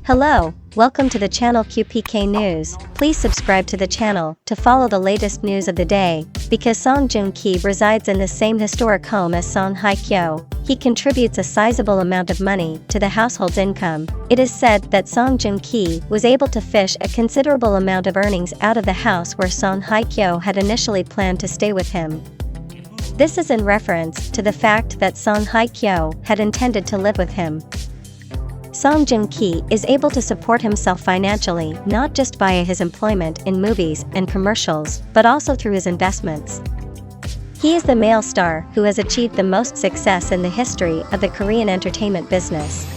Hello, welcome to the channel QPK News. Please subscribe to the channel to follow the latest news of the day. Because Joong Ki resides in the same historic home as Song Hye Kyo, he contributes a sizable amount of money to the household's income. It is said that Joong Ki was able to fish a considerable amount of earnings out of the house where Song Hye Kyo had initially planned to stay with him. This is in reference to the fact that Song Hye Kyo had intended to live with him. Joong Ki is able to support himself financially not just via his employment in movies and commercials, but also through his investments. He is the male star who has achieved the most success in the history of the Korean entertainment business.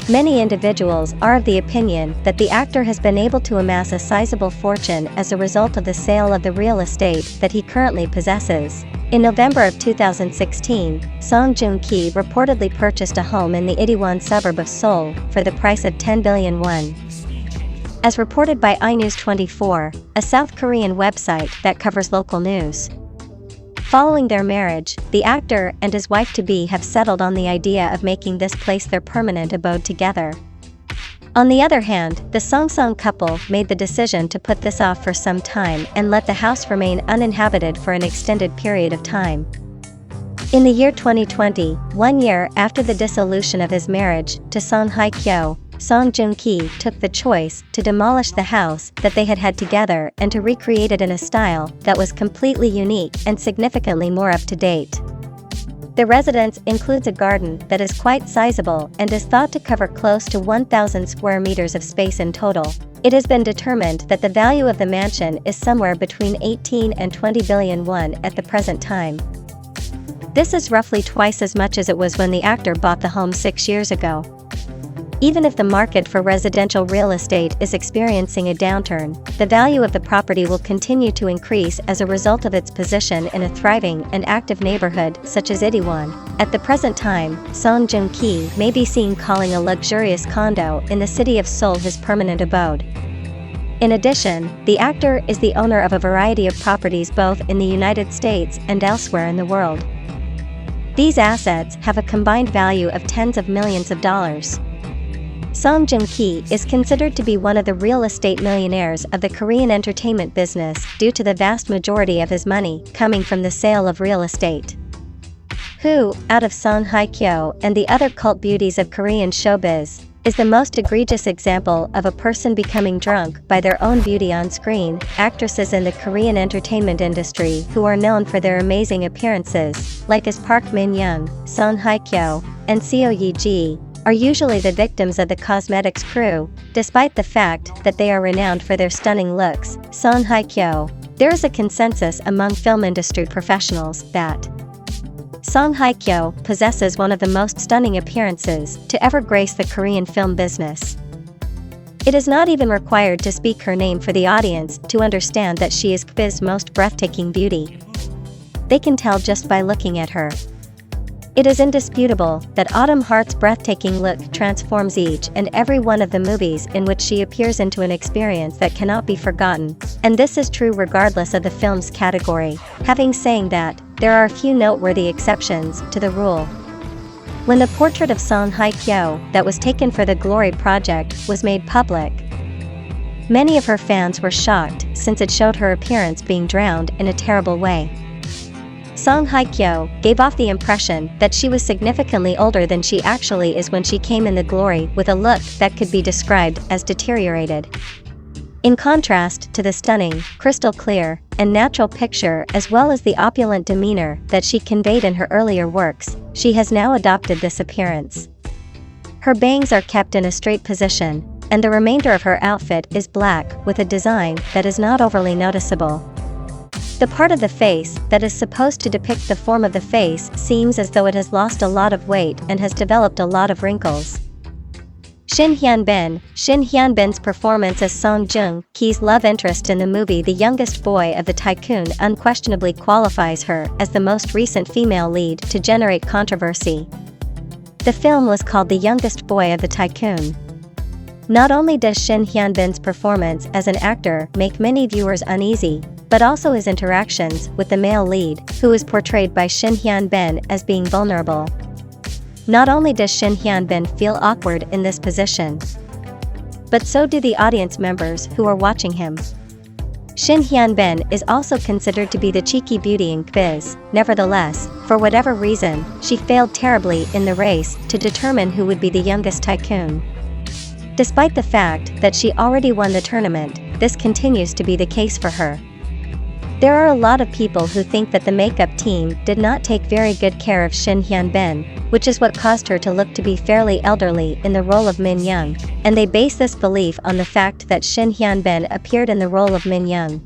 Many individuals are of the opinion that the actor has been able to amass a sizable fortune as a result of the sale of the real estate that he currently possesses. In November of 2016, Joong Ki reportedly purchased a home in the Itaewon suburb of Seoul for the price of 10 billion won. As reported by iNews24, a South Korean website that covers local news. Following their marriage, the actor and his wife-to-be have settled on the idea of making this place their permanent abode together. On the other hand, the Song couple made the decision to put this off for some time and let the house remain uninhabited for an extended period of time. In the year 2020, 1 year after the dissolution of his marriage to Song Hye Kyo, Joong Ki took the choice to demolish the house that they had had together and to recreate it in a style that was completely unique and significantly more up-to-date. The residence includes a garden that is quite sizable and is thought to cover close to 1,000 square meters of space in total. It has been determined that the value of the mansion is somewhere between 18 and 20 billion won at the present time. This is roughly twice as much as it was when the actor bought the home 6 years ago. Even if the market for residential real estate is experiencing a downturn, the value of the property will continue to increase as a result of its position in a thriving and active neighborhood such as Itaewon. At the present time, Joong Ki may be seen calling a luxurious condo in the city of Seoul his permanent abode. In addition, the actor is the owner of a variety of properties both in the United States and elsewhere in the world. These assets have a combined value of tens of millions of dollars. Joong Ki is considered to be one of the real estate millionaires of the Korean entertainment business due to the vast majority of his money coming from the sale of real estate. Who, out of Song Hye Kyo and the other cult beauties of Korean showbiz, is the most egregious example of a person becoming drunk by their own beauty on screen? Actresses in the Korean entertainment industry who are known for their amazing appearances, like as Park Min-young, Song Hye Kyo, and Seo Ye-ji, are usually the victims of the cosmetics crew, despite the fact that they are renowned for their stunning looks. Song Hye Kyo. There is a consensus among film industry professionals that Song Hye Kyo possesses one of the most stunning appearances to ever grace the Korean film business. It is not even required to speak her name for the audience to understand that she is Kbiz's most breathtaking beauty. They can tell just by looking at her. It is indisputable that Autumn Hart's breathtaking look transforms each and every one of the movies in which she appears into an experience that cannot be forgotten, and this is true regardless of the film's category. Having saying that, there are a few noteworthy exceptions to the rule. When the portrait of Song Hye Kyo that was taken for the Glory project was made public, many of her fans were shocked since it showed her appearance being drowned in a terrible way. Song Hye Kyo gave off the impression that she was significantly older than she actually is when she came in the Glory, with a look that could be described as deteriorated. In contrast to the stunning, crystal clear, and natural picture as well as the opulent demeanor that she conveyed in her earlier works, she has now adopted this appearance. Her bangs are kept in a straight position, and the remainder of her outfit is black with a design that is not overly noticeable. The part of the face that is supposed to depict the form of the face seems as though it has lost a lot of weight and has developed a lot of wrinkles. Shin Hyunbin's performance as Joong Ki's love interest in the movie The Youngest Boy of the Tycoon unquestionably qualifies her as the most recent female lead to generate controversy. The film was called The Youngest Boy of the Tycoon. Not only does Shin Hyunbin's performance as an actor make many viewers uneasy, but also his interactions with the male lead, who is portrayed by Shin Hyunbin as being vulnerable. Not only does Shin Hyunbin feel awkward in this position, But so do the audience members who are watching him. Shin Hyun-bin is also considered to be the cheeky beauty in Kbiz. Nevertheless, for whatever reason, she failed terribly in the race to determine who would be the youngest tycoon. Despite the fact that she already won the tournament, this continues to be the case for her. There are a lot of people who think that the makeup team did not take very good care of Shin Hyun-bin, which is what caused her to look to be fairly elderly in the role of Min Young, and they base this belief on the fact that Shin Hyun-bin appeared in the role of Min Young.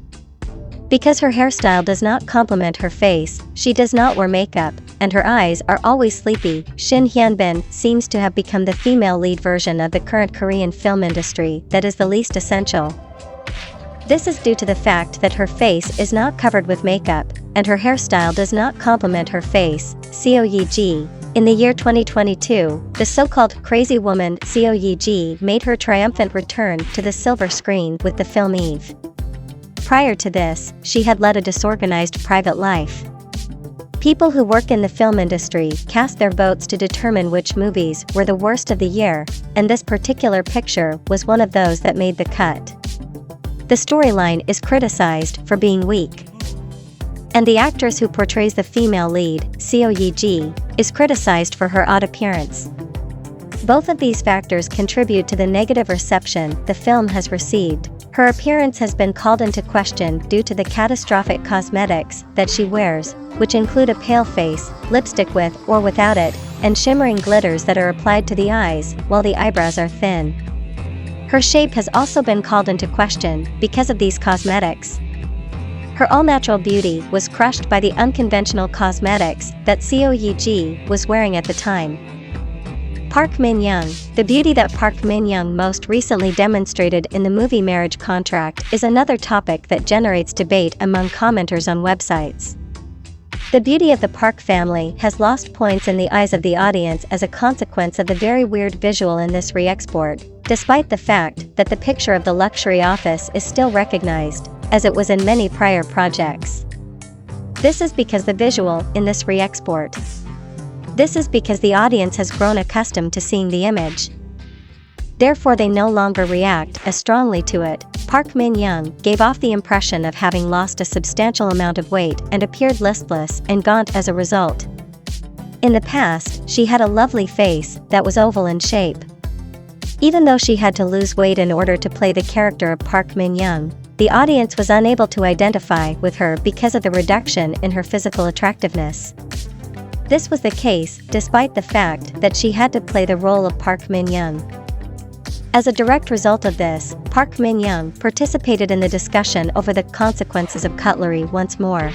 Because her hairstyle does not complement her face, she does not wear makeup, and her eyes are always sleepy. Shin Hyun-bin seems to have become the female lead version of the current Korean film industry that is the least essential. This is due to the fact that her face is not covered with makeup, and her hairstyle does not complement her face. Seo Ye-ji. In the year 2022, the so-called crazy woman Seo Ye-ji made her triumphant return to the silver screen with the film Eve. Prior to this, she had led a disorganized private life. People who work in the film industry cast their votes to determine which movies were the worst of the year, and this particular picture was one of those that made the cut. The storyline is criticized for being weak. And the actress who portrays the female lead, Seo Ye-ji, is criticized for her odd appearance. Both of these factors contribute to the negative reception the film has received. Her appearance has been called into question due to the catastrophic cosmetics that she wears, which include a pale face, lipstick with or without it, and shimmering glitters that are applied to the eyes, while the eyebrows are thin. Her shape has also been called into question because of these cosmetics. Her all-natural beauty was crushed by the unconventional cosmetics that Seo Ye-ji was wearing at the time. Park Min-young. The beauty that Park Min-young most recently demonstrated in the movie Marriage Contract is another topic that generates debate among commenters on websites. The beauty of the Park family has lost points in the eyes of the audience as a consequence of the very weird visual in this re-export, despite the fact that the picture of the luxury office is still recognized, as it was in many prior projects. This is because the visual in this re-export. This is because the audience has grown accustomed to seeing the image. Therefore they no longer react as strongly to it. Park Min-young gave off the impression of having lost a substantial amount of weight and appeared listless and gaunt as a result. In the past, she had a lovely face that was oval in shape. Even though she had to lose weight in order to play the character of Park Min-young, the audience was unable to identify with her because of the reduction in her physical attractiveness. This was the case despite the fact that she had to play the role of Park Min-young. As a direct result of this, Park Min-young participated in the discussion over the consequences of cutlery once more.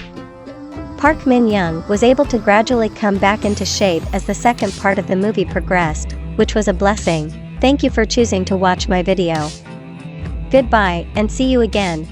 Park Min-young was able to gradually come back into shape as the second part of the movie progressed, which was a blessing. Thank you for choosing to watch my video. Goodbye and see you again.